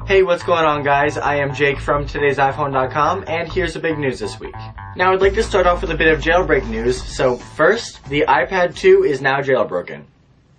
Hey, what's going on, guys? I am Jake from today'siphone.com, and here's the big news this week. Now, I'd like to start off with a bit of jailbreak news. So first, the iPad 2 is now jailbroken.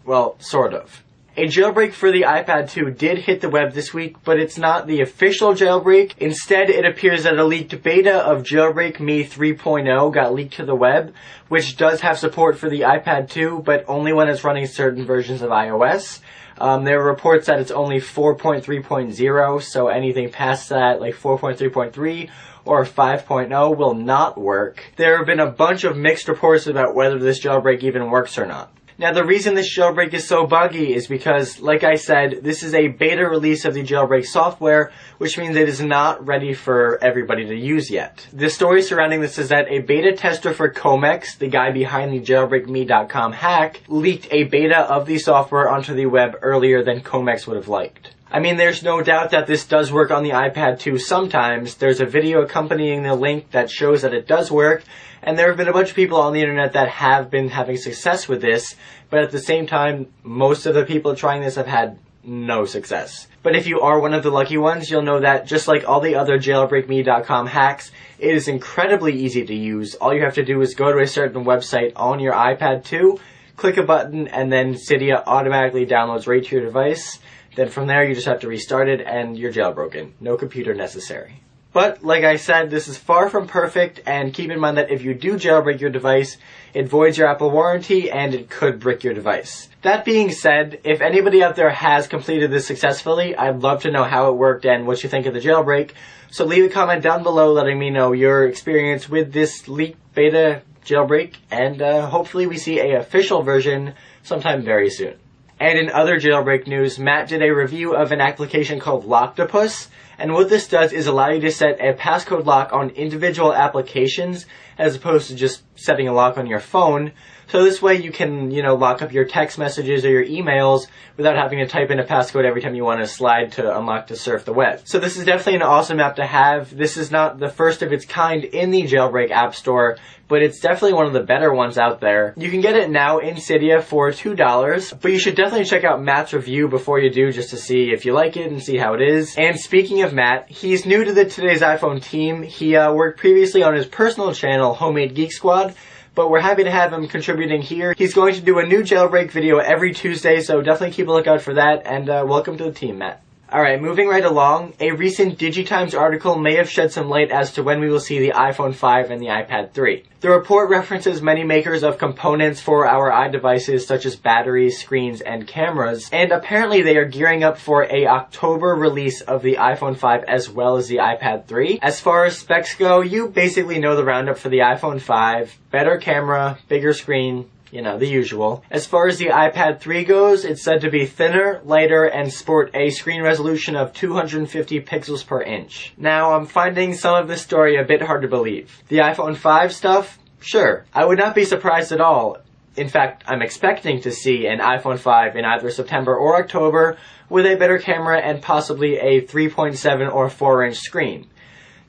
Well, sort of. A jailbreak for the iPad 2 did hit the web this week, but it's not the official jailbreak. Instead, it appears that a leaked beta of Jailbreak Me 3.0 got leaked to the web, which does have support for the iPad 2, but only when it's running certain versions of iOS. There are reports that it's only 4.3.0, so anything past that, like 4.3.3 or 5.0, will not work. There have been a bunch of mixed reports about whether this jailbreak even works or not. Now, the reason this jailbreak is so buggy is because, like I said, this is a beta release of the jailbreak software, which means it is not ready for everybody to use yet. The story surrounding this is that a beta tester for Comex, the guy behind the jailbreakme.com hack, leaked a beta of the software onto the web earlier than Comex would have liked. I mean, there's no doubt that this does work on the iPad 2 sometimes. There's a video accompanying the link that shows that it does work, and there have been a bunch of people on the internet that have been having success with this, but at the same time, most of the people trying this have had no success. But if you are one of the lucky ones, you'll know that just like all the other jailbreakme.com hacks, it is incredibly easy to use. All you have to do is go to a certain website on your iPad 2, click a button, and then Cydia automatically downloads right to your device. Then from there, you just have to restart it and you're jailbroken. No computer necessary. But, like I said, this is far from perfect, and keep in mind that if you do jailbreak your device, it voids your Apple warranty and it could brick your device. That being said, if anybody out there has completed this successfully, I'd love to know how it worked and what you think of the jailbreak. So leave a comment down below letting me know your experience with this leaked beta jailbreak, and hopefully we see an official version sometime very soon. And in other jailbreak news, Matt did a review of an application called Locktopus, and what this does is allow you to set a passcode lock on individual applications as opposed to just setting a lock on your phone. So this way you can, lock up your text messages or your emails without having to type in a passcode every time you want to slide to unlock to surf the web. So this is definitely an awesome app to have. This is not the first of its kind in the Jailbreak App Store, but it's definitely one of the better ones out there. You can get it now in Cydia for $2, but you should definitely check out Matt's review before you do, just to see if you like it and see how it is. And speaking of Matt, he's new to the Today's iPhone team. He worked previously on his personal channel, Homemade Geek Squad, but we're happy to have him contributing here. He's going to do a new jailbreak video every Tuesday, so definitely keep a lookout for that, and welcome to the team, Matt. Alright, moving right along, a recent DigiTimes article may have shed some light as to when we will see the iPhone 5 and the iPad 3. The report references many makers of components for our iDevices such as batteries, screens, and cameras, and apparently they are gearing up for a October release of the iPhone 5 as well as the iPad 3. As far as specs go, you basically know the roundup for the iPhone 5, better camera, bigger screen, the usual. As far as the iPad 3 goes, it's said to be thinner, lighter, and sport a screen resolution of 250 pixels per inch. Now, I'm finding some of this story a bit hard to believe. The iPhone 5 stuff? Sure. I would not be surprised at all. In fact, I'm expecting to see an iPhone 5 in either September or October with a better camera and possibly a 3.7 or 4-inch screen.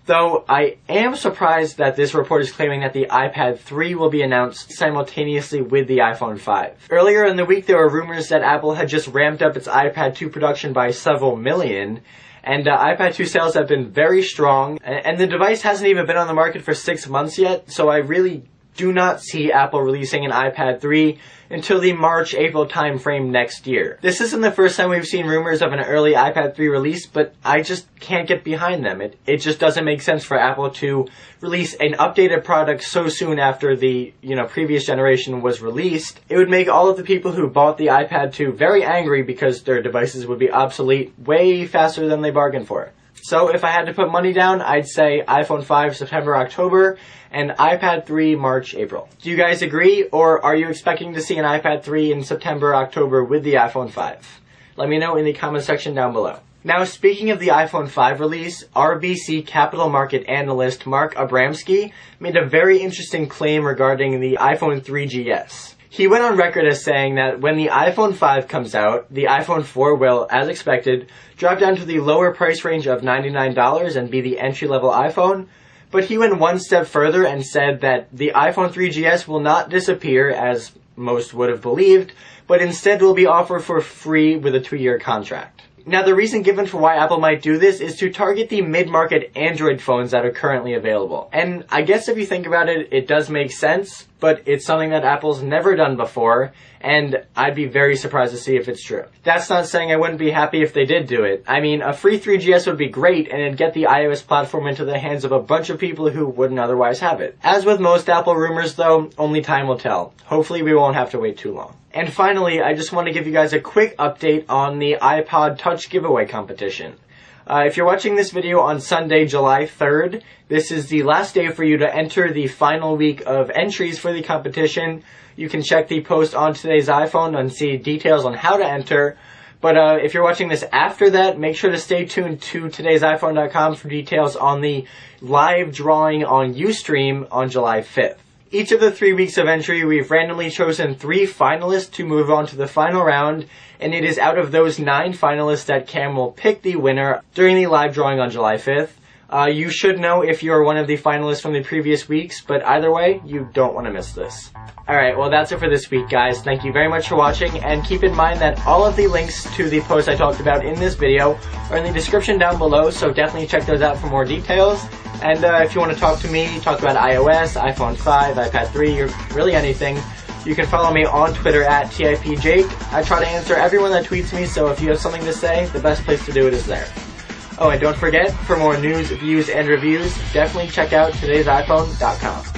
Though I am surprised that this report is claiming that the iPad 3 will be announced simultaneously with the iPhone 5. Earlier in the week, there were rumors that Apple had just ramped up its iPad 2 production by several million, and iPad 2 sales have been very strong, and the device hasn't even been on the market for 6 months yet, so I really do not see Apple releasing an iPad 3 until the March-April timeframe next year. This isn't the first time we've seen rumors of an early iPad 3 release, but I just can't get behind them. It just doesn't make sense for Apple to release an updated product so soon after the, previous generation was released. It would make all of the people who bought the iPad 2 very angry because their devices would be obsolete way faster than they bargained for. So if I had to put money down, I'd say iPhone 5 September, October, and iPad 3 March, April. Do you guys agree, or are you expecting to see an iPad 3 in September, October with the iPhone 5? Let me know in the comment section down below. Now, speaking of the iPhone 5 release, RBC capital market analyst Mark Abramsky made a very interesting claim regarding the iPhone 3GS. He went on record as saying that when the iPhone 5 comes out, the iPhone 4 will, as expected, drop down to the lower price range of $99 and be the entry-level iPhone. But he went one step further and said that the iPhone 3GS will not disappear, as most would have believed, but instead will be offered for free with a 2-year contract. Now, the reason given for why Apple might do this is to target the mid-market Android phones that are currently available. And I guess if you think about it, it does make sense, but it's something that Apple's never done before, and I'd be very surprised to see if it's true. That's not saying I wouldn't be happy if they did do it. I mean, a free 3GS would be great, and it'd get the iOS platform into the hands of a bunch of people who wouldn't otherwise have it. As with most Apple rumors, though, only time will tell. Hopefully we won't have to wait too long. And finally, I just want to give you guys a quick update on the iPod Touch giveaway competition. If you're watching this video on Sunday, July 3rd, this is the last day for you to enter the final week of entries for the competition. You can check the post on today's iPhone and see details on how to enter. But if you're watching this after that, make sure to stay tuned to today'siphone.com for details on the live drawing on Ustream on July 5th. Each of the 3 weeks of entry, we've randomly chosen 3 finalists to move on to the final round, and it is out of those 9 finalists that Cam will pick the winner during the live drawing on July 5th. You should know if you're one of the finalists from the previous weeks, but either way, you don't want to miss this. Alright, well that's it for this week, guys. Thank you very much for watching, and keep in mind that all of the links to the posts I talked about in this video are in the description down below, so definitely check those out for more details. And if you want to talk to me, talk about iOS, iPhone 5, iPad 3, or really anything, you can follow me on Twitter at TIPJake. I try to answer everyone that tweets me, so if you have something to say, the best place to do it is there. Oh, and don't forget, for more news, views, and reviews, definitely check out today'siphone.com.